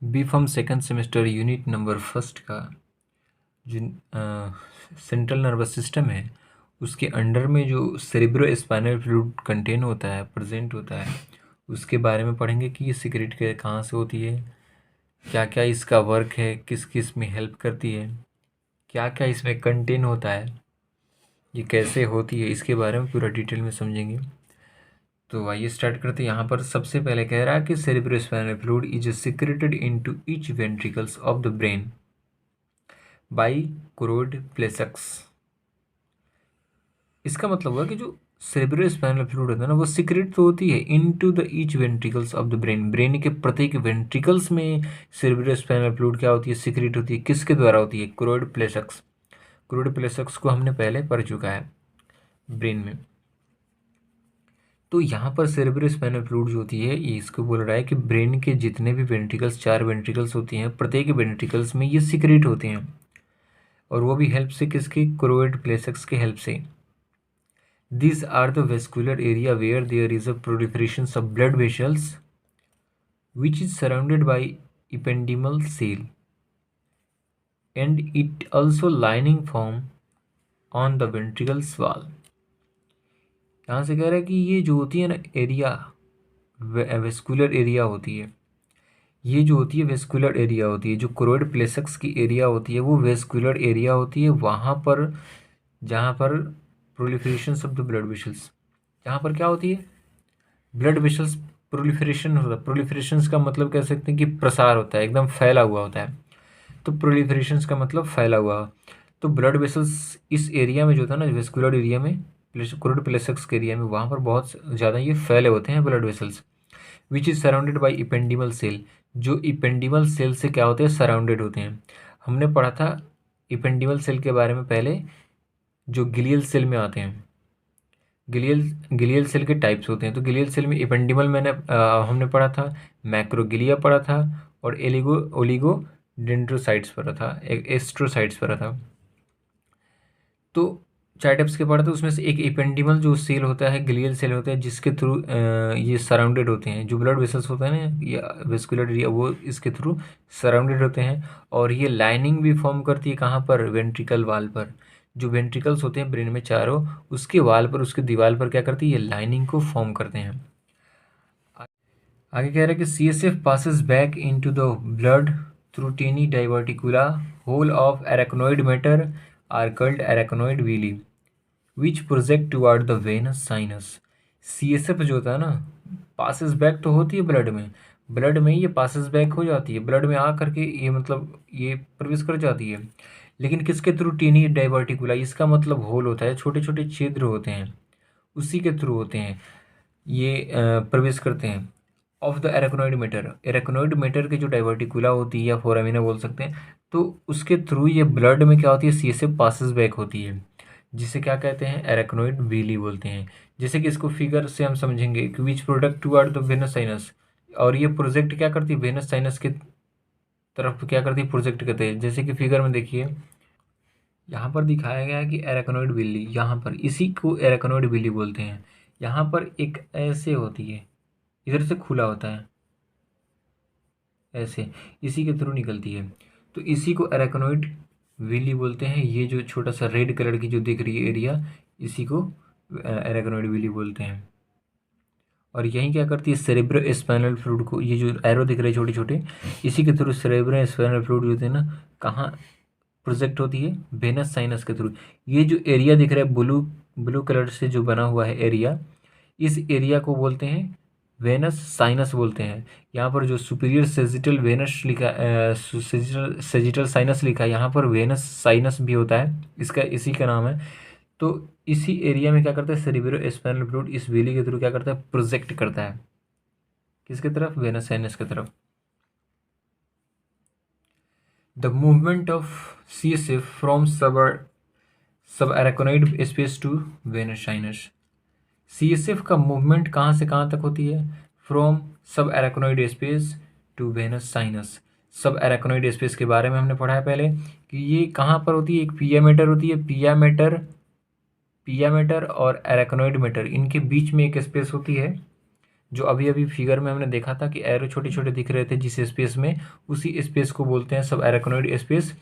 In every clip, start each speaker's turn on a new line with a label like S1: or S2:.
S1: B pharm second semester unit number first का जो central nervous system है उसके अंडर में जो सेरिब्रो स्पाइनल फ्लूइड कंटेन होता है, प्रेजेंट होता है, उसके बारे में पढ़ेंगे कि ये सीक्रेट कहाँ से होती है, क्या क्या इसका वर्क है, किस किस में हेल्प करती है, क्या क्या इसमें कंटेन होता है, ये कैसे होती है, इसके बारे में पूरा डिटेल में समझेंगे। तो आइए स्टार्ट करते हैं। यहाँ पर सबसे पहले कह रहा है कि cerebrospinal fluid is secreted into each ventricles of the brain by choroid plexus. इसका मतलब हुआ कि जो सेरिब्रोस्पाइनल फ्लूइड होता है ना, वो सीक्रेट तो होती है into the each ventricles of the brain, brain के प्रत्येक वेंट्रिकल्स में सेरिब्रोस्पाइनल फ्लूइड क्या होती है, सीक्रेट होती है। किसके द्वारा होती है? Choroid plexus. कोरोइड प्लेक्सस को हमने पहले पढ़ चुका है ब्रेन में। तो यहाँ पर सेरेब्रोस्पाइनल फ्लूइड जो होती है, ये इसको बोल रहा है कि ब्रेन के जितने भी वेंट्रिकल्स, 4 वेंट्रिकल्स होती हैं, प्रत्येक वेंट्रिकल्स में ये सीक्रेट होते हैं, और वो भी हेल्प से, किसके? कोरोइड प्लेक्सस के हेल्प से। These are the vascular area where there is a proliferation of blood vessels which is surrounded by ependymal cell and it also lining form on the ventricles wall। यहाँ से कह रहा है कि ये जो होती है ना एरिया, वेस्कुलर एरिया होती है, ये जो होती है वेस्कुलर एरिया होती है, जो कोरोइड प्लेक्सस की एरिया होती है वो वेस्कुलर एरिया होती है। वहाँ पर जहाँ पर proliferation of the blood vessels, जहाँ पर क्या होती है? ब्लड वेसल्स प्रोलिफरेशन होता है। प्रोलिफरेशन का मतलब कह सकते हैं कि प्रसार होता है, एकदम फैला हुआ होता है। तो प्रोलिफरेशन का मतलब फैला हुआ। तो ब्लड वेसल्स इस एरिया में जो था ना, वेस्कुलर एरिया में, कोरोइड प्लेक्सस के एरिया में, वहाँ पर बहुत ज़्यादा ये फैले होते हैं blood vessels. Which is surrounded by ependymal cell, जो इपेंडिबल सेल से क्या होते हैं? सराउंडेड होते हैं। हमने पढ़ा था इपेंडिबल सेल के बारे में पहले, जो गिलियल सेल में आते हैं। गिलियल सेल के टाइप्स होते हैं। तो गिलियल सेल में इपेंडिबल हमने पढ़ा था, मैक्रोगिलिया पढ़ा था, और ओलिगो डेंड्रोसाइट्स पढ़ा था, एस्ट्रोसाइट्स पढ़ा था। तो 4 टाइप्स के पढ़ा था, उसमें से एक इपेंडिबल जो सेल होता है, ग्लियल सेल होता है, जिसके थ्रू ये सराउंडेड होते हैं। जो ब्लड वेसल्स होते हैं ना, या वेस्कुलर एरिया, वो इसके थ्रू सराउंडेड होते हैं। और ये लाइनिंग भी फॉर्म करती है कहाँ पर? वेंट्रिकल वाल पर। जो वेंट्रिकल्स होते हैं ब्रेन में चारों, उसके वाल पर, उसके दीवार पर क्या करती है? ये लाइनिंग को फॉर्म करते हैं। आगे कह रहा है कि CSF passes back into the blood through tiny diverticula whole of arachnoid matter are called arachnoid villi which project toward the venous sinus। CSF जो होता है ना, पासिस बैक तो होती है ब्लड में ये पासिस बैक हो जाती है, ब्लड में आ करके ये मतलब ये प्रवेश कर जाती है। लेकिन किसके थ्रू? Tiny diverticula. इसका मतलब होल होता है, छोटे छोटे छिद्र होते हैं, उसी के थ्रू होते हैं ये प्रवेश करते हैं। ऑफ द एराकोनॉइड मैटर, एराकोनॉइड मैटर की जो डाइवर्टिकुला होती है या फोरामिना बोल सकते हैं, तो उसके थ्रू ये ब्लड में क्या होती है? CSF पासिस बैक होती है, जिसे क्या कहते हैं? एराकोनॉइड विली बोलते हैं। जैसे कि इसको फिगर से हम समझेंगे कि which product toward the Venus sinus, और ये प्रोजेक्ट क्या करती है? वेनस साइनस की तरफ क्या करती है? प्रोजेक्ट करते हैं। जैसे कि फिगर में देखिए, यहाँ पर दिखाया गया है कि एराकोनॉइड विली, यहाँ पर इसी को एराकोनॉइड विली बोलते हैं। यहाँ पर एक ऐसे होती है, इधर से खुला होता है ऐसे, इसी के थ्रू निकलती है, तो इसी को एराकोनॉइड विली बोलते हैं। ये जो छोटा सा रेड कलर की जो दिख रही है एरिया, इसी को एराकोनॉइड विली बोलते हैं। और यही क्या करती है? सेरेब्रो स्पाइनल फ्लूइड को, ये जो एरो दिख रहे हैं छोटे छोटे, इसी के थ्रू सेरेब्रो स्पाइनल फ्लूइड होते हैं ना, कहाँ प्रोजेक्ट होती है? वेनस साइनस के थ्रू। ये जो एरिया दिख रहा है ब्लू ब्लू कलर से जो बना हुआ है एरिया, इस एरिया को बोलते हैं वेनस साइनस बोलते हैं। यहाँ पर जो सुपीरियर सेजिटल वेनस लिखा, सेजिटल साइनस लिखा है, यहाँ पर वेनस साइनस भी होता है, इसका इसी का नाम है। तो इसी एरिया में क्या करता है? सेरेब्रो स्पाइनल फ्लूइड इस वेली के थ्रू क्या करता है? प्रोजेक्ट करता है, किसके तरफ? वेनस साइनस की तरफ। The movement of CSF from subarachnoid space to venous sinus. CSF का मूवमेंट कहाँ से कहाँ तक होती है? From subarachnoid space to venous sinus. Subarachnoid space के बारे में हमने पढ़ा है पहले कि ये कहाँ पर होती है? एक पिया मैटर होती है, पिया मैटर और एराकोनॉइड मैटर, इनके बीच में एक स्पेस होती है जो अभी अभी फिगर में हमने देखा था कि एरो छोटे छोटे दिख रहे थे जिस स्पेस में, उसी स्पेस को बोलते हैं सब एराकोनॉइड स्पेस।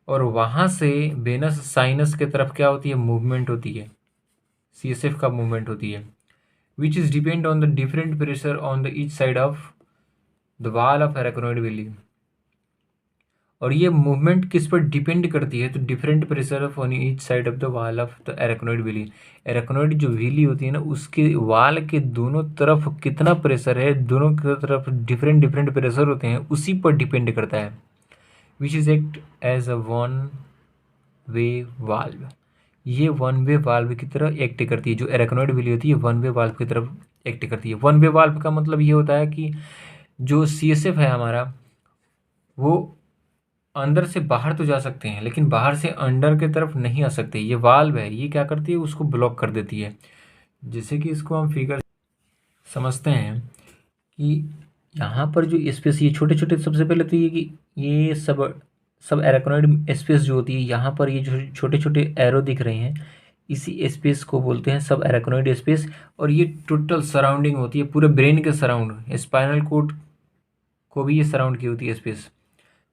S1: और वहाँ से वेनस साइनस के तरफ क्या होती है, मूवमेंट होती है, CSF का मूवमेंट होती है, which is depend on the different pressure on the each side of the wall of arachnoid villi. और ये मूवमेंट किस पर डिपेंड करती है, तो different pressure of on each side of the wall of the arachnoid villi. Arachnoid जो villi होती है ना, उसके वाल के दोनों तरफ कितना प्रेशर है, दोनों की तरफ डिफरेंट डिफरेंट प्रेशर होते हैं, उसी पर डिपेंड करता है। Which is act as a one way valve. ये वन वे वाल्व की तरह एक्ट करती है, जो एराकोनॉइड वैली होती है वन वे वाल्व की तरफ एक्ट करती है। वन वे वाल्व का मतलब ये होता है कि जो CSF है हमारा, वो अंदर से बाहर तो जा सकते हैं लेकिन बाहर से अंदर की तरफ नहीं आ सकते। ये वाल्व है, ये क्या करती है, उसको ब्लॉक कर देती है। जैसे कि इसको हम फिगर समझते हैं कि यहाँ पर जो स्पेस, ये छोटे छोटे, सबसे पहले तो ये कि ये सब सब एराकोनॉइड स्पेस जो होती है, यहाँ पर ये जो छोटे छोटे एरो दिख रहे हैं, इसी स्पेस को बोलते हैं सब एराकोनॉइड स्पेस। और ये टोटल सराउंडिंग होती है पूरे ब्रेन के सराउंड, स्पाइनल कोड को भी ये सराउंड की होती है स्पेस,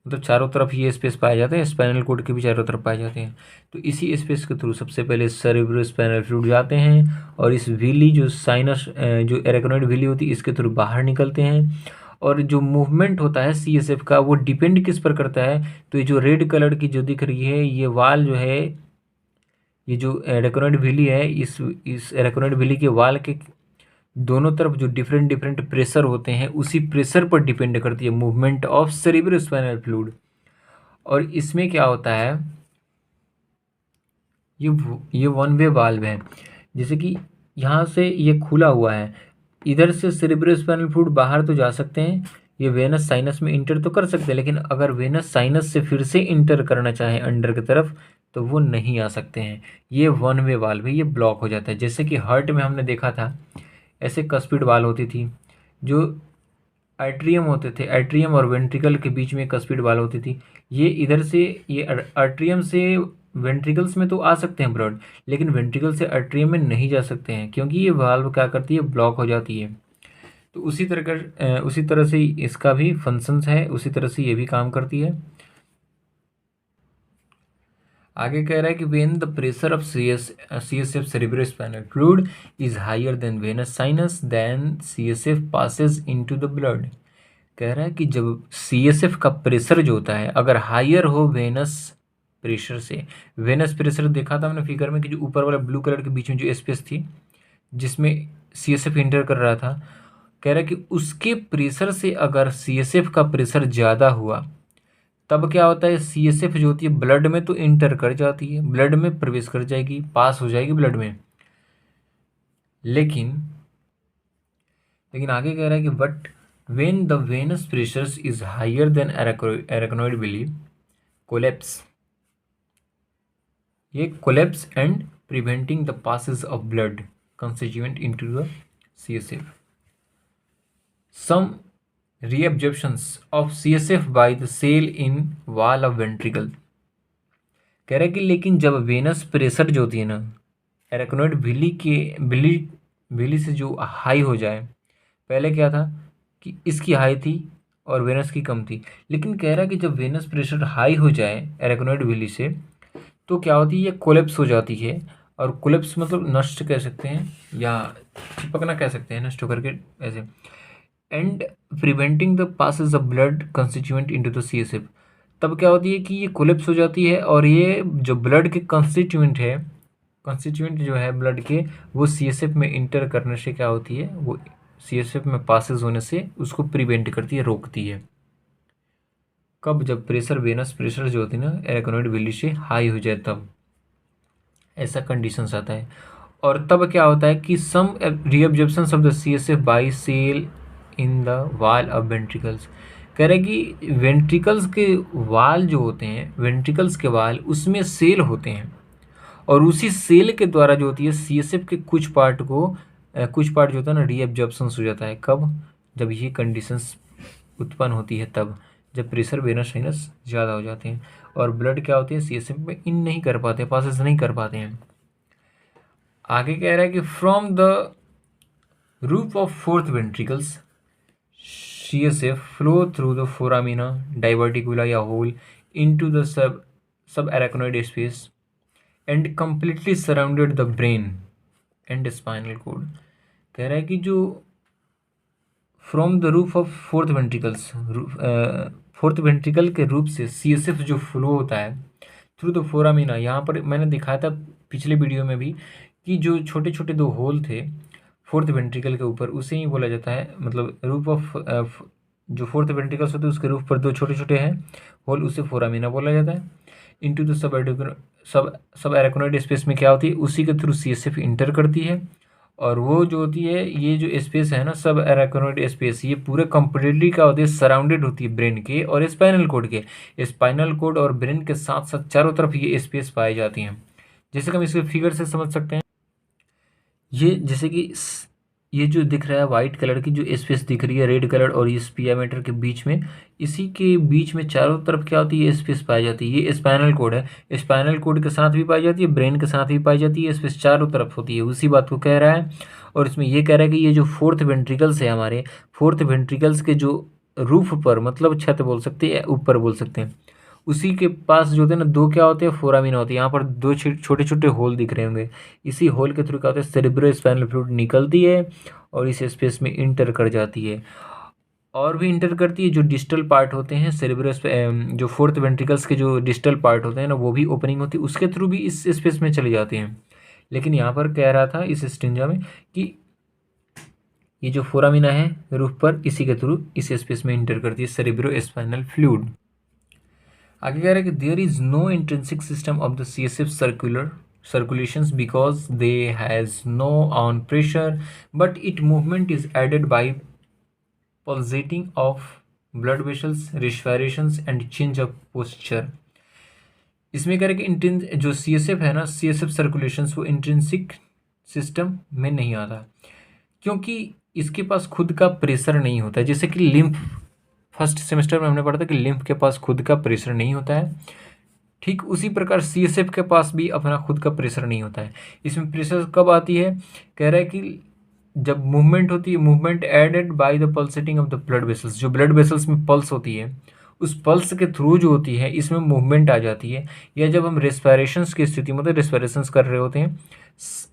S1: मतलब चारों तरफ ये स्पेस पाए जाते हैं, स्पाइनल कोड के भी चारों तरफ पाए जाते हैं। तो इसी स्पेस के थ्रू सबसे पहले सेरेब्रो स्पाइनल फ्लूइड जाते हैं और इस विली जो साइनस जो एराकोनॉइड विली होती है इसके थ्रू बाहर निकलते हैं। और जो मूवमेंट होता है CSF का, वो डिपेंड किस पर करता है, तो ये जो रेड कलर की जो दिख रही है ये वाल जो है, ये जो एराकोनॉइड विली है, इस एराकोनॉइड विली के वाल के दोनों तरफ जो डिफरेंट डिफरेंट प्रेशर होते हैं, उसी प्रेशर पर डिपेंड करती है movement of cerebro spinal fluid. और इसमें क्या होता है, ये वन वे वाल्व है। जैसे कि यहाँ से ये खुला हुआ है, इधर से सेरेब्रोस्पाइनल फ्लूइड बाहर तो जा सकते हैं, ये वेनस साइनस में इंटर तो कर सकते हैं, लेकिन अगर वेनस साइनस से फिर से इंटर करना चाहे अंडर की तरफ तो वो नहीं आ सकते हैं। ये वन वे वाल्व है, ये ब्लॉक हो जाता है। जैसे कि हार्ट में हमने देखा था ऐसे कस्पिड वाल्व होती थी, जो एट्रियम होते थे, एट्रियम और वेंट्रिकल के बीच में कस्पिड वाल्व होती थी। ये इधर से, ये आर्ट्रियम से वेंट्रिकल्स में तो आ सकते हैं ब्लड, लेकिन वेंट्रिकल से आर्ट्रियम में नहीं जा सकते हैं, क्योंकि ये वाल्व क्या करती है, ब्लॉक हो जाती है। तो उसी तरह से इसका भी फंक्शंस है, उसी तरह से ये भी काम करती है। आगे कह रहा है कि when the pressure of CSF cerebrospinal fluid is higher than venous sinus then CSF passes into the blood. कह रहा है कि जब CSF का प्रेशर जो होता है अगर हायर हो वेनस प्रेशर से, वेनस प्रेशर देखा था हमने फिगर में कि जो ऊपर वाला ब्लू कलर के बीच में जो स्पेस थी जिसमें CSF इंटर कर रहा था, कह रहा है कि उसके प्रेशर से अगर CSF का प्रेशर ज़्यादा हुआ तब क्या होता है, CSF जो होती है ब्लड में तो इंटर कर जाती है, ब्लड में प्रवेश कर जाएगी, पास हो जाएगी ब्लड में। लेकिन आगे कह रहा है कि but when the venous pressures is higher than arachnoid villi collapse, ये collapse and preventing the passes of blood constituent into the CSF. Some reabsorptions of CSF by the cell in wall of ventricle। कह रहा है कि लेकिन जब venous pressure जो होती है ना एराकोनॉइड विली से जो हाई हो जाए, पहले क्या था कि इसकी हाई थी और वेनस की कम थी, लेकिन कह रहा है कि जब वेनस प्रेशर हाई हो जाए एराकोनॉइड विली से तो क्या होती है, ये कोलेप्स हो जाती है। और कोलेप्स मतलब नष्ट कह सकते हैं या चिपकना कह सकते हैं, नष्ट होकर के ऐसे। And preventing the passes of blood constituent into the CSF। तब क्या होती है कि ये कोलेप्स हो जाती है और ये जो ब्लड के कंस्टिट्यूएंट जो है ब्लड के, वो CSF में इंटर करने से क्या होती है, वो CSF में पासेस होने से उसको प्रिवेंट करती है, रोकती है। कब, जब प्रेशर, वेनस प्रेशर जो होती है ना एराकोनॉइड विली से हाई हो जाए तब ऐसा कंडीशंस आता है। और तब क्या होता है कि some reabsorption of the CSF by cell in the wall of ventricles. कह रहे कि वेंट्रिकल्स के वाल जो होते हैं, वेंट्रिकल्स के वाल उसमें सेल होते हैं और उसी सेल के द्वारा जो होती है CSF के कुछ पार्ट जो होता है ना रीअब्जॉर्प्शन हो जाता है। कब, जब ये कंडीशंस उत्पन्न होती है तब, जब प्रेशर वेनस साइनस ज़्यादा हो जाते हैं और ब्लड क्या होती है CSF में इन नहीं कर पाते, पासेस नहीं कर पाते हैं। आगे कह रहा है कि from the roof of fourth ventricles CSF flow through the foramina, diverticula या hole into the subarachnoid space and completely surrounded the brain and spinal cord। कह रहा है कि जो from the roof of fourth ventricles, fourth ventricle के रूप से CSF जो फ्लो होता है थ्रू द फोरामिना, यहाँ पर मैंने दिखाया था पिछले वीडियो में भी कि जो छोटे छोटे दो होल थे फोर्थ वेंट्रिकल के ऊपर, उसे ही बोला जाता है, मतलब रूफ ऑफ जो फोर्थ वेंट्रिकल्स होते हैं उसके रूफ पर दो छोटे छोटे हैं होल, उसे फोरामिना बोला जाता है। Into the subarachnoid space में क्या होती है, उसी के थ्रू CSF इंटर करती है। और वो जो होती है, ये जो स्पेस है ना सब एराकोनॉइड स्पेस, ये पूरे कंप्लीटली क्या होती है, सराउंडेड होती है ब्रेन के और स्पाइनल कोड के। स्पाइनल कोड और ब्रेन के साथ साथ चारों तरफ ये स्पेस पाई जाती हैं। जैसे कि हम इसके फिगर से समझ सकते हैं, ये जैसे कि ये जो दिख रहा है वाइट कलर की जो स्पेस दिख रही है रेड कलर और इस पियामीटर के बीच में, इसी के बीच में चारों तरफ क्या होती है, स्पेस पाई जाती है। ये स्पाइनल कोड है, स्पाइनल कोड के साथ भी पाई जाती है, ब्रेन के साथ भी पाई जाती है, स्पेस चारों तरफ होती है, उसी बात को कह रहा है। और इसमें ये कह रहा है कि ये जो फोर्थ वेंट्रिकल्स है हमारे, फोर्थ वेंट्रिकल्स के जो रूफ पर, मतलब छत बोल सकते हैं, ऊपर बोल सकते हैं, उसी के पास जो होते हैं ना दो क्या होते हैं, फोरामिना होती है। यहाँ पर दो छोटे छोटे होल दिख रहे होंगे, इसी होल के थ्रू क्या होता है, सेरेब्रो स्पाइनल फ्लूइड निकलती है और इस स्पेस में इंटर कर जाती है। और भी इंटर करती है, जो डिस्टल पार्ट होते हैं सेरेब्रो, जो फोर्थ वेंट्रिकल्स के जो डिस्टल पार्ट होते हैं ना, वो भी ओपनिंग होती है, उसके थ्रू भी इस स्पेस में चले जाते हैं। लेकिन यहाँ पर कह रहा था इस स्टिंजा में कि ये जो फोरामिना है रूफ पर, इसी के थ्रू इस स्पेस में इंटर करती है सेरेब्रो स्पाइनल फ्लूइड। आगे कह रहा है कि there is no intrinsic system of the CSF circulations because they has no on pressure, but it movement is added by pulsating of blood vessels, respirations and change of posture। इसमें कह रहे हैं कि जो CSF है ना, CSF circulations वो intrinsic system में नहीं आता, क्योंकि इसके पास खुद का प्रेशर नहीं होता है। जैसे कि लिम्फ, फर्स्ट सेमेस्टर में हमने पढ़ा था कि लिम्फ के पास खुद का प्रेशर नहीं होता है, ठीक उसी प्रकार CSF के पास भी अपना खुद का प्रेशर नहीं होता है। इसमें प्रेशर कब आती है, कह रहा है कि जब मूवमेंट होती है, movement aided by the pulsating of the blood vessels, जो ब्लड वेसल्स में पल्स होती है, उस पल्स के थ्रू जो होती है इसमें मूवमेंट आ जाती है। या जब हम रेस्पिरेशंस की स्थिति, मतलब रेस्पिरेशंस कर रहे होते हैं,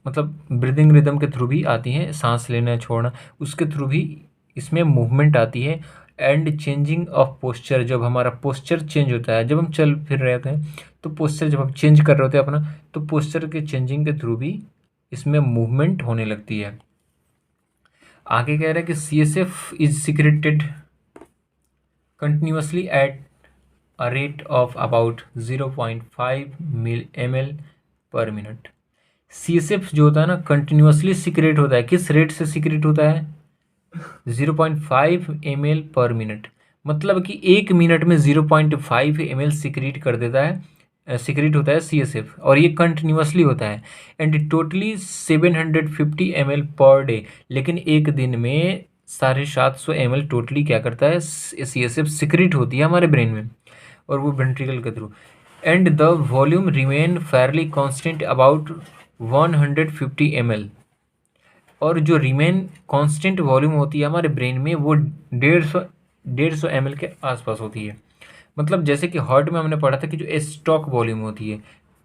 S1: मतलब ब्रीदिंग रिदम के थ्रू भी आती हैं, सांस लेना छोड़ना, उसके थ्रू भी इसमें मूवमेंट आती है। एंड चेंजिंग ऑफ पोस्चर, जब हमारा पोस्चर चेंज होता है, जब हम चल फिर रहे होते हैं तो पोस्चर जब हम चेंज कर रहे होते हैं अपना, तो पोस्चर के चेंजिंग के थ्रू भी इसमें मूवमेंट होने लगती है। आगे कह रहा है कि CSF is secreted continuously at a rate of about 0.5 ml पर मिनट। CSF जो होता है ना कंटिन्यूसली सिक्रेट होता है, किस रेट से सिक्रेट होता है, 0.5 ml पर मिनट, मतलब कि 1 मिनट में 0.5 ml सिक्रेट कर देता है, सिक्रेट होता है CSF, और ये कंटिन्यूसली होता है। And totally 750 ml per day, लेकिन एक दिन में 750 ml टोटली क्या करता है, CSF सिक्रेट होती है हमारे ब्रेन में, और वो वेंट्रिकल के through. And the volume remain Fairlie constant about 150 ml, और जो रिमेन कांस्टेंट वॉल्यूम होती है हमारे ब्रेन में वो 150 ml के आसपास होती है। मतलब जैसे कि हार्ट में हमने पढ़ा था कि जो स्टॉक वॉल्यूम होती है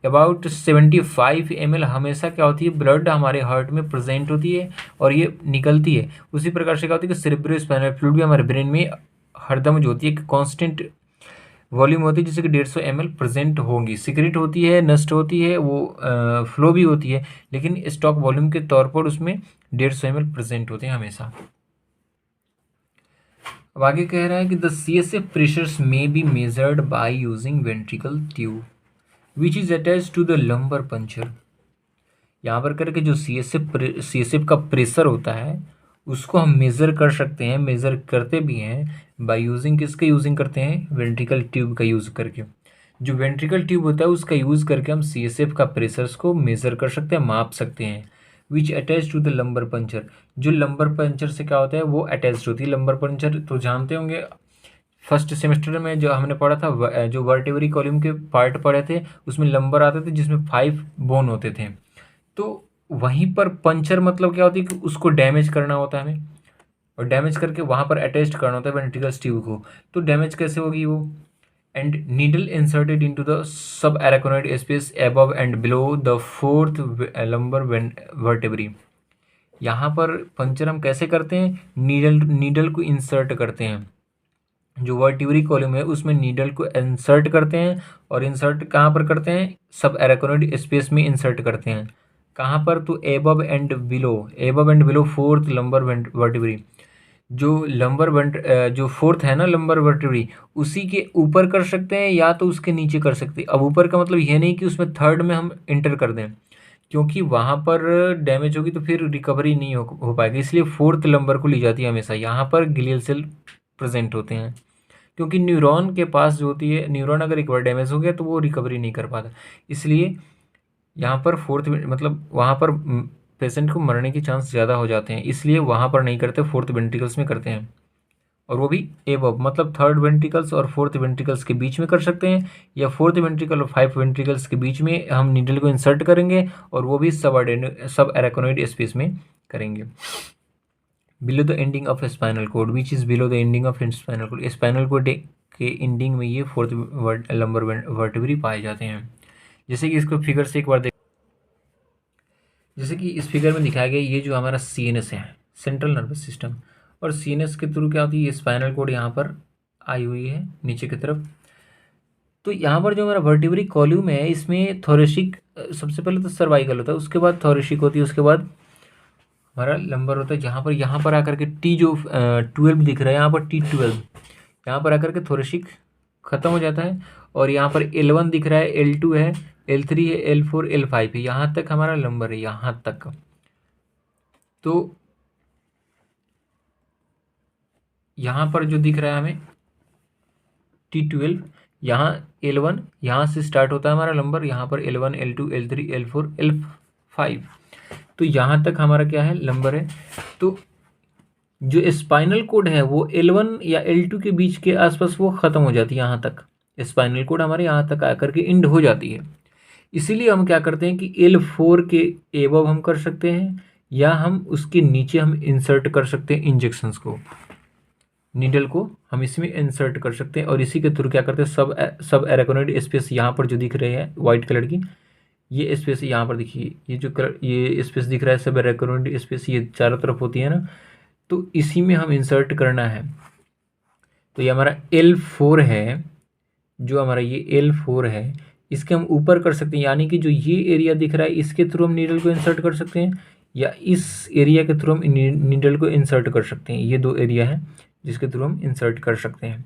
S1: अबाउट 75 ml हमेशा क्या होती है, ब्लड हमारे हार्ट में प्रेजेंट होती है और ये निकलती है। उसी प्रकार से क्या होती है कि सेरेब्रो स्पाइनल फ्लूइड भी हमारे ब्रेन में हरदम जो होती है कि कांस्टेंट वॉल्यूम होती है, जैसे कि 150 ml प्रेजेंट होंगी, सिक्रेट होती है, नष्ट होती है, वो फ्लो भी होती है, लेकिन स्टॉक वॉल्यूम के तौर पर उसमें 150 ml प्रेजेंट होते हैं हमेशा। अब आगे कह रहा है कि the CSF pressures may be measured by using ventricle tube which is attach to the lumbar puncture. यहाँ पर करके जो CSF का प्रेशर होता है उसको हम मेज़र कर सकते हैं, मेज़र करते भी हैं बाय यूजिंग, किसके यूजिंग करते हैं, वेंट्रिकल ट्यूब का यूज़ करके। जो वेंट्रिकल ट्यूब होता है उसका यूज़ करके हम CSF का प्रेशर्स को मेज़र कर सकते हैं, माप सकते हैं। Which attach to the lumbar puncture, जो लंबर पंचर से क्या होता है वो अटैच होती है। लंबर पंचर तो जानते होंगे, फर्स्ट सेमेस्टर में जो हमने पढ़ा था, जो वर्टेब्री कॉलम के पार्ट पढ़े थे उसमें लंबर आते थे जिसमें 5 बोन होते थे, तो वहीं पर पंचर मतलब क्या होती है कि उसको डैमेज करना होता है हमें, और डैमेज करके वहाँ पर अटैच करना होता है वेंट्रिकल्स ट्यूब को। तो डैमेज कैसे होगी वो? And needle inserted into the subarachnoid space above and below the fourth lumbar vertebrae. यहाँ पर पंचर हम कैसे करते हैं? नीडल नीडल को इंसर्ट करते हैं, जो वर्टिब्री कॉलम है उसमें नीडल को इंसर्ट करते हैं, और इंसर्ट कहाँ पर करते हैं? सब एराकोनॉइड स्पेस में इंसर्ट करते हैं। कहाँ पर? तो above and below fourth lumbar vertebrae. जो जो फोर्थ है ना लंबर वर्टिब्री, उसी के ऊपर कर सकते हैं या तो उसके नीचे कर सकते हैं। अब ऊपर का मतलब ये नहीं कि उसमें थर्ड में हम इंटर कर दें, क्योंकि वहाँ पर डैमेज होगी तो फिर रिकवरी नहीं हो पाएगी, इसलिए फोर्थ लंबर को ली जाती है हमेशा। यहाँ पर ग्लियल सेल प्रेजेंट होते हैं, क्योंकि न्यूरॉन के पास जो होती है, न्यूरॉन अगर एक बार डैमेज हो गया तो वो रिकवरी नहीं कर पाता, इसलिए यहाँ पर फोर्थ मतलब वहाँ पर पेशेंट को मरने के चांस ज़्यादा हो जाते हैं, इसलिए वहाँ पर नहीं करते, फोर्थ वेंट्रिकल्स में करते हैं। और वो भी एबव मतलब थर्ड वेंट्रिकल्स और फोर्थ वेंट्रिकल्स के बीच में कर सकते हैं, या फोर्थ वेंट्रिकल और फाइव वेंट्रिकल्स के बीच में हम नीडल को इंसर्ट करेंगे, और वो भी सब एराकोनॉइड स्पेस में करेंगे। Below the ending of spinal cord, which is below the ending of spinal cord. Spinal cord के एंडिंग में ये फोर्थ लंबर वर्टिब्री पाए जाते हैं। जैसे कि इसको फिगर से एक बार देख, जैसे कि इस फिगर में दिखाया गया, ये जो हमारा सीएनएस है, सेंट्रल नर्वस सिस्टम, और सीएनएस के थ्रू क्या होती है? स्पाइनल कोड यहाँ पर आई हुई है नीचे की तरफ। तो यहाँ पर जो हमारा वर्टिब्री कॉलम है, इसमें थोरेसिक सबसे पहले तो सर्वाइकल होता है, उसके बाद थोरेसिक होती है, उसके बाद हमारा लंबर होता है। यहाँ पर आकर के टी जो 12 दिख रहा है, यहाँ पर T12, यहाँ पर आकर के थोरेसिक खत्म हो जाता है, और यहाँ पर L1 दिख रहा है, L2 है, L3 है, L4 L5 है, यहाँ तक हमारा लंबर है, यहाँ तक। तो यहाँ पर जो दिख रहा है हमें T12, यहाँ L1, यहाँ से स्टार्ट होता है हमारा लंबर, यहाँ पर L1 L2 L3 L4 L5, तो यहाँ तक हमारा क्या है? लंबर है। तो जो स्पाइनल कोड है वो L1 या L2 के बीच के आसपास वो ख़त्म हो जाती है, यहाँ तक स्पाइनल कोड हमारे यहाँ तक आकर के इंड हो जाती है। इसीलिए हम क्या करते हैं कि L4 के एबव हम कर सकते हैं, या हम उसके नीचे हम इंसर्ट कर सकते हैं इंजेक्शंस को, नीडल को हम इसमें इंसर्ट कर सकते हैं, और इसी के थ्रू क्या करते हैं? सब एराकोनॉइड स्पेस यहाँ पर जो दिख रहे हैं वाइट कलर की, ये स्पेस यहाँ पर देखिए, ये जो कलर ये स्पेस दिख रहा है सब एराकोनॉइड स्पेस, ये चारों तरफ होती है ना, तो इसी में हम इंसर्ट करना है। तो ये हमारा L4 है, जो हमारा ये L4 है, इसके हम ऊपर कर सकते हैं, यानी कि जो ये एरिया दिख रहा है इसके थ्रू हम नीडल को इंसर्ट कर सकते हैं, या इस एरिया के थ्रू हम नीडल को इंसर्ट कर सकते हैं। ये दो एरिया है जिसके थ्रू हम इंसर्ट कर सकते हैं।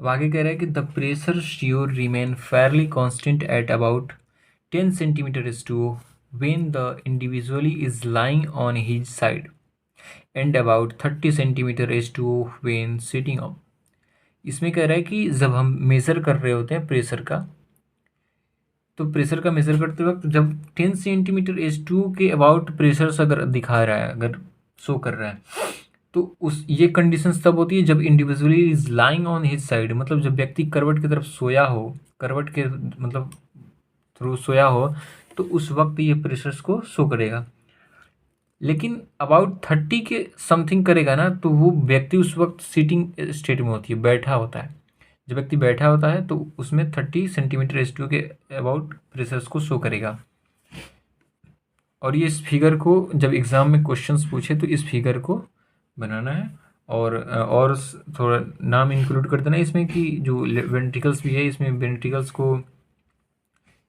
S1: अब आगे कह रहा है कि the pressure sure remain Fairlie constant at about 10 centimetre S2 when the individual is lying on his side and about 30 centimetre S2 when sitting up। इसमें कह रहा है कि जब हम मेज़र कर रहे होते हैं प्रेशर का, तो प्रेशर का मेज़र करते वक्त जब 10 सेंटीमीटर S2 के अबाउट प्रेशर अगर दिखा रहा है, अगर शो कर रहा है, तो उस ये कंडीशंस तब होती है जब individually is lying on his side, मतलब जब व्यक्ति करवट की तरफ सोया हो, करवट के मतलब थ्रू सोया हो, तो उस वक्त ये प्रेशर्स को शो करेगा। लेकिन अबाउट 30 के समथिंग करेगा ना, तो वो व्यक्ति उस वक्त सीटिंग स्टेट में होती है, बैठा होता है। जब व्यक्ति बैठा होता है तो उसमें 30 सेंटीमीटर S2 के अबाउट प्रेशर्स को शो करेगा। और ये इस फिगर को जब एग्ज़ाम में क्वेश्चंस पूछे तो इस फिगर को बनाना है, और थोड़ा नाम इंक्लूड कर देना इसमें कि जो वेंट्रिकल्स भी है, इसमें वेंट्रिकल्स को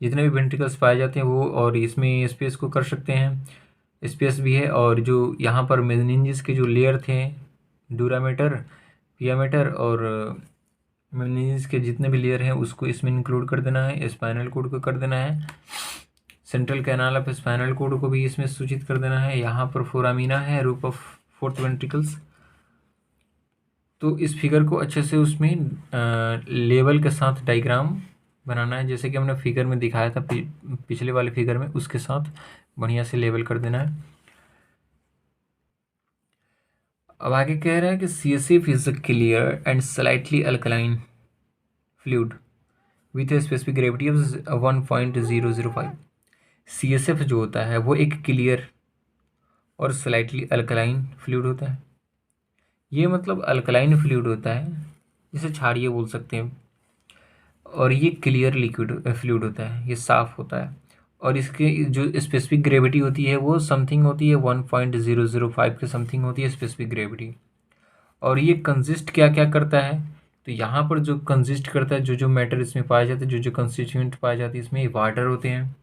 S1: जितने भी वेंट्रिकल्स पाए जाते हैं वो, और इसमें स्पेस को कर सकते हैं, स्पेस भी है। और जो यहाँ पर मेनिंजेस के जो लेयर थे, डूरामेटर, पियामेटर और मेनिंजेस के जितने भी लेयर हैं उसको इसमें इंक्लूड कर देना है, स्पाइनल कोड को कर देना है, central canal of spinal cord को भी इसमें सूचित कर देना है। यहाँ पर फोरामीना है, रूप ऑफ फोर्थ वेंट्रिकल्स। तो इस फिगर को अच्छे से उसमें लेवल के साथ डायग्राम बनाना है, जैसे कि हमने फिगर में दिखाया था पिछले वाले फिगर में, उसके साथ बढ़िया से लेवल कर देना है। अब आगे कह रहा है कि CSF is a clear and slightly alkaline fluid with a specific gravity of 1.005। CSF जो होता है वो एक क्लियर और स्लाइटली अल्कलाइन फ्लूइड होता है। ये मतलब अल्कलाइन फ्लूइड होता है, इसे क्षारीय बोल सकते हैं, और ये क्लियर लिक्विड फ्लूइड होता है, ये साफ होता है, और इसके जो स्पेसिफिक ग्रेविटी होती है वो समथिंग होती है 1.005 के समथिंग होती है स्पेसिफिक ग्रेविटी। और ये कंसिस्ट क्या क्या करता है, तो यहाँ पर जो कंसिस्ट करता है, जो जो मैटर इसमें पाए जाते हैं, जो जो कंस्टिट्यूएंट पाए जाते हैं, इसमें वाटर होते हैं,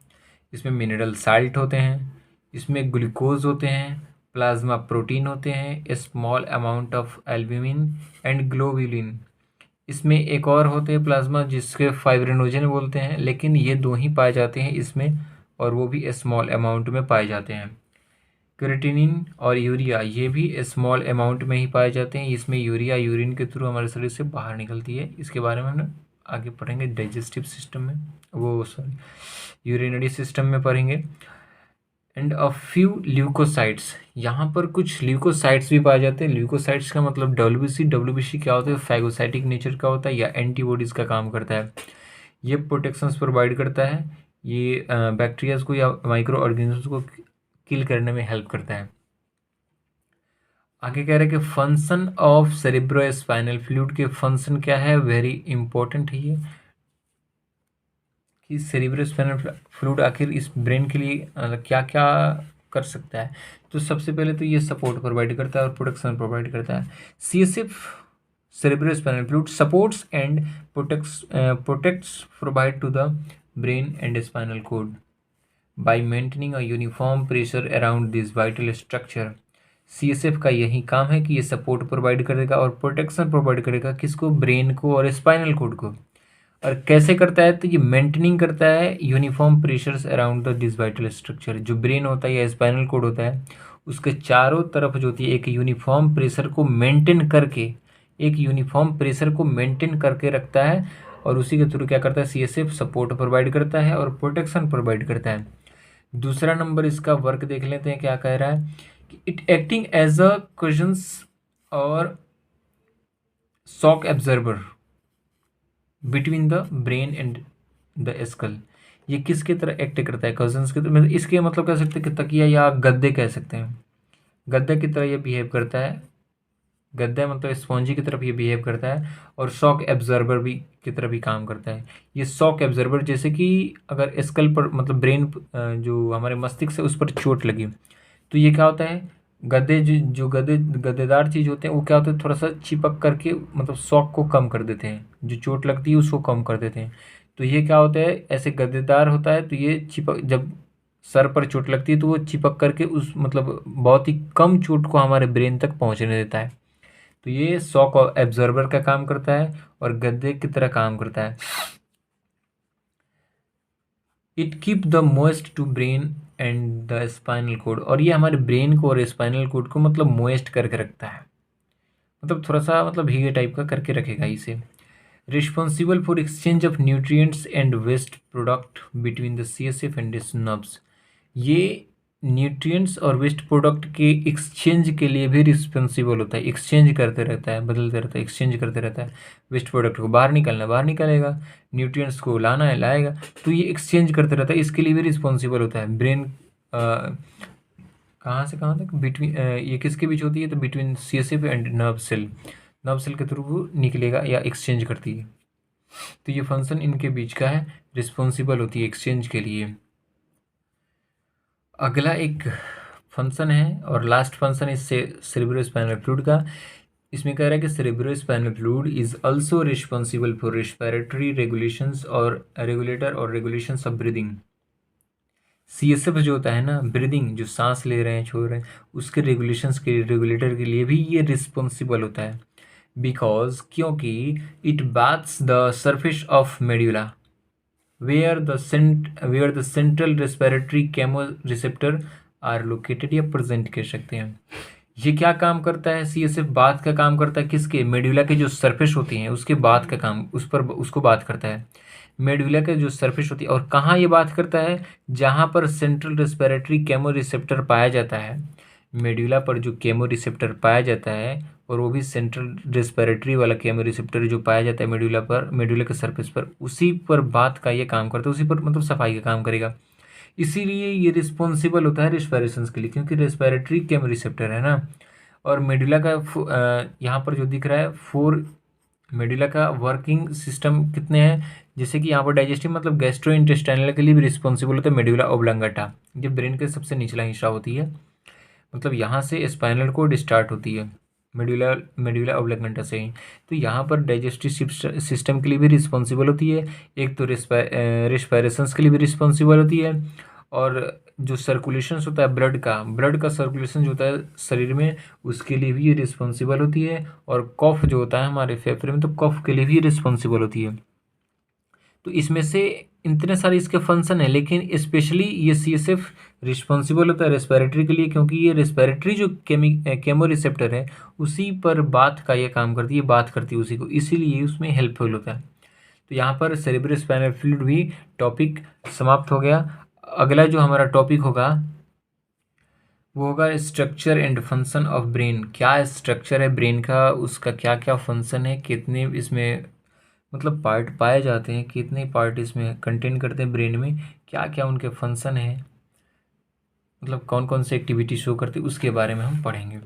S1: इसमें मिनरल साल्ट होते हैं, इसमें ग्लूकोज होते हैं, प्लाज्मा प्रोटीन होते हैं, a small amount of albumin and globulin. इसमें एक और होते हैं प्लाज्मा जिसके फाइब्रिनोजन बोलते हैं, लेकिन ये दो ही पाए जाते हैं इसमें, और वो भी स्मॉल अमाउंट में पाए जाते हैं। क्रिएटिनिन और यूरिया ये भी स्मॉल अमाउंट में ही पाए जाते हैं। इसमें यूरिया यूरिन के थ्रू हमारे शरीर से बाहर निकलती है, इसके बारे में हम आगे पढ़ेंगे डाइजेस्टिव सिस्टम में, वो सॉरी यूरिनरी सिस्टम में पढ़ेंगे। एंड अ फ्यू ल्यूकोसाइट्स, यहाँ पर कुछ ल्यूकोसाइट्स भी पाए जाते हैं। ल्यूकोसाइट्स का मतलब डब्ल्यूबीसी क्या होता है, फैगोसाइटिक नेचर का होता है या एंटीबॉडीज़ का काम करता है। ये प्रोटेक्शंस प्रोवाइड करता है, ये बैक्टीरियाज को या माइक्रो ऑर्गेनिजम्स को किल करने में हेल्प करता है। आगे कह रहे हैं कि फंक्शन ऑफ सेरेब्रोस्पाइनल फ्लूइड के फंक्शन क्या है, वेरी इंपॉर्टेंट है ये, कि सेरेब्रोस्पाइनल फ्लूइड आखिर इस ब्रेन के लिए क्या क्या कर सकता है। तो सबसे पहले तो ये सपोर्ट प्रोवाइड करता है और प्रोटेक्शन प्रोवाइड करता है। CSF cerebrospinal fluid supports and protects provide to the brain and spinal cord by maintaining a uniform pressure around this vital structure। CSF का यही काम है कि ये सपोर्ट प्रोवाइड करेगा और प्रोटेक्शन प्रोवाइड करेगा, किसको, ब्रेन को और स्पाइनल कोड को। और कैसे करता है, तो ये मेंटेनिंग करता है uniform pressures around the this vital structure. जो ब्रेन होता है या स्पाइनल कोड होता है उसके चारों तरफ जो होती है एक यूनिफॉर्म प्रेशर को मेंटेन करके, एक यूनिफॉर्म प्रेशर को मेंटेन करके रखता है, और उसी के थ्रू क्या करता है, CSF सपोर्ट प्रोवाइड करता है और प्रोटेक्शन प्रोवाइड करता है। दूसरा नंबर इसका वर्क देख लेते हैं, क्या कह रहा है कि it acting as a cushion और shock absorber between the brain and the skull. ये किसके तरह एक्ट करता है, कजन्स की तरह। इसके मतलब कह सकते हैं कि तकिया या गद्दे कह सकते हैं, गद्दे की तरह ये बिहेव करता है। गद्दा मतलब स्पॉन्जी की तरफ ये बिहेव करता है, और शॉक एब्जर्वर भी की तरह भी काम करता है। ये शॉक एब्जर्वर जैसे कि अगर स्कल पर मतलब ब्रेन जो हमारे मस्तिष्क है उस पर चोट लगी, तो ये क्या होता है, गद्दे जो गद्देदार चीज़ होते हैं वो क्या होते हैं, थोड़ा सा चिपक करके मतलब शॉक को कम कर देते हैं, जो चोट लगती है उसको कम कर देते हैं। तो ये क्या होता है, ऐसे गद्देदार होता है, तो ये चिपक, जब सर पर चोट लगती है तो वो चिपक करके उस मतलब बहुत ही कम चोट को हमारे ब्रेन तक पहुंचने देता है। तो ये शॉक एब्जॉर्बर का काम करता है और गद्दे की तरह काम करता है। It keep the moist to brain and the spinal cord, और ये हमारे ब्रेन को और स्पाइनल कोड को मतलब मोइस्ट करके रखता है, मतलब थोड़ा सा मतलब भीगे टाइप का करके रखेगा इसे। Responsible for exchange of nutrients and waste product between the CSF and its nerves. ये न्यूट्रिएंट्स और वेस्ट प्रोडक्ट के एक्सचेंज के लिए भी रिस्पॉन्सिबल होता है, एक्सचेंज करते रहता है, बदलते रहता है, एक्सचेंज करते रहता है। वेस्ट प्रोडक्ट को बाहर निकालना बाहर निकालेगा, न्यूट्रिएंट्स को लाना है लाएगा, तो ये एक्सचेंज करते रहता है, इसके लिए भी रिस्पॉन्सिबल होता है। ब्रेन कहाँ से कहाँ तक, बिटवीन ये किसके बीच होती है, तो between CSF and nerve cell, nerve cell के थ्रू वो निकलेगा या एक्सचेंज करती है। तो ये फंक्शन इनके बीच का है, रिस्पॉन्सिबल होती है एक्सचेंज के लिए। अगला एक फंक्शन है और लास्ट फंक्शन इस सेरेब्रोस्पाइनल फ्लूइड का। इसमें कह रहा है कि cerebrospinal fluid is also responsible for respiratory regulations और रेगुलेटर और रेगुलेशंस ऑफ ब्रीदिंग। CSF जो होता है ना, ब्रीदिंग जो सांस ले रहे हैं छोड़ रहे हैं उसके रेगुलेशंस के रेगुलेटर के लिए भी ये रिस्पॉन्सिबल होता है। बिकॉज क्योंकि it baths the surface of medulla where the central respiratory chemoreceptor are located या प्रेजेंट कह सकते हैं। ये क्या काम करता है, CSF बात का काम करता है, किसके, मेडुला के जो सरफेस होती हैं उसके बात का काम, उस पर उसको बात करता है। मेडुला के जो सरफेस होती है, और कहाँ ये बात करता है, जहाँ पर सेंट्रल रेस्पिरेटरी केमोरिसेप्टर पाया जाता है, मेडुला पर जो केमो रिसेप्टर पाया जाता है, और वो भी सेंट्रल रेस्पिरेटरी वाला केमो रिसेप्टर जो पाया जाता है मेडुला पर, मेडुला के सरफेस पर, उसी पर बात का ये काम करता है, उसी पर मतलब सफाई का काम करेगा। इसीलिए ये रिस्पॉन्सिबल होता है रेस्पिरेशंस के लिए, क्योंकि रेस्पिरेटरी केमो रिसेप्टर है ना। और मेडुला का यहाँ पर जो दिख रहा है फोर, मेडुला का वर्किंग सिस्टम कितने हैं, जैसे कि यहाँ पर डाइजेस्टिव मतलब गैस्ट्रो इंटेस्टाइनल के लिए भी रिस्पॉन्सिबल होता है मेडुला ओब्लंगाटा, ये ब्रेन के सबसे निचला हिस्सा होती है, मतलब यहाँ से स्पाइनल कोड स्टार्ट होती है, मेडुला मेडुला ओब्लंगाटा से ही। तो यहाँ पर डाइजेस्टिव सिस्टम के लिए भी रिस्पॉन्सिबल होती है, एक तो रेस्पिरेशंस के लिए भी रिस्पॉन्सिबल होती है, और जो सर्कुलेशन होता है ब्लड का सर्कुलेशन जो होता है शरीर में, उसके लिए भी ये रिस्पॉन्सिबल होती है। और कफ जो होता है हमारे फेफड़े में, तो कफ के लिए भी रिस्पॉन्सिबल होती है। तो इसमें से इतने सारे इसके फंक्शन है, लेकिन स्पेशली ये CSF रिस्पॉन्सिबल होता है रेस्पिरेटरी के लिए, क्योंकि ये रेस्पिरेटरी जो केमो रिसेप्टर है उसी पर बात का ये काम करती है, बात करती है उसी को, इसीलिए उसमें हेल्पफुल होता है। तो यहाँ पर सेरेब्रोस्पाइनल फ्लूइड भी टॉपिक समाप्त हो गया। अगला जो हमारा टॉपिक होगा वो होगा structure and function of brain. क्या स्ट्रक्चर है ब्रेन का, उसका क्या क्या फंक्शन है, कितने इसमें मतलब पार्ट पाए जाते हैं, कितने पार्ट इसमें कंटेन करते हैं ब्रेन में, क्या क्या उनके फंक्शन है, मतलब कौन कौन से एक्टिविटी शो करते हैं, उसके बारे में हम पढ़ेंगे।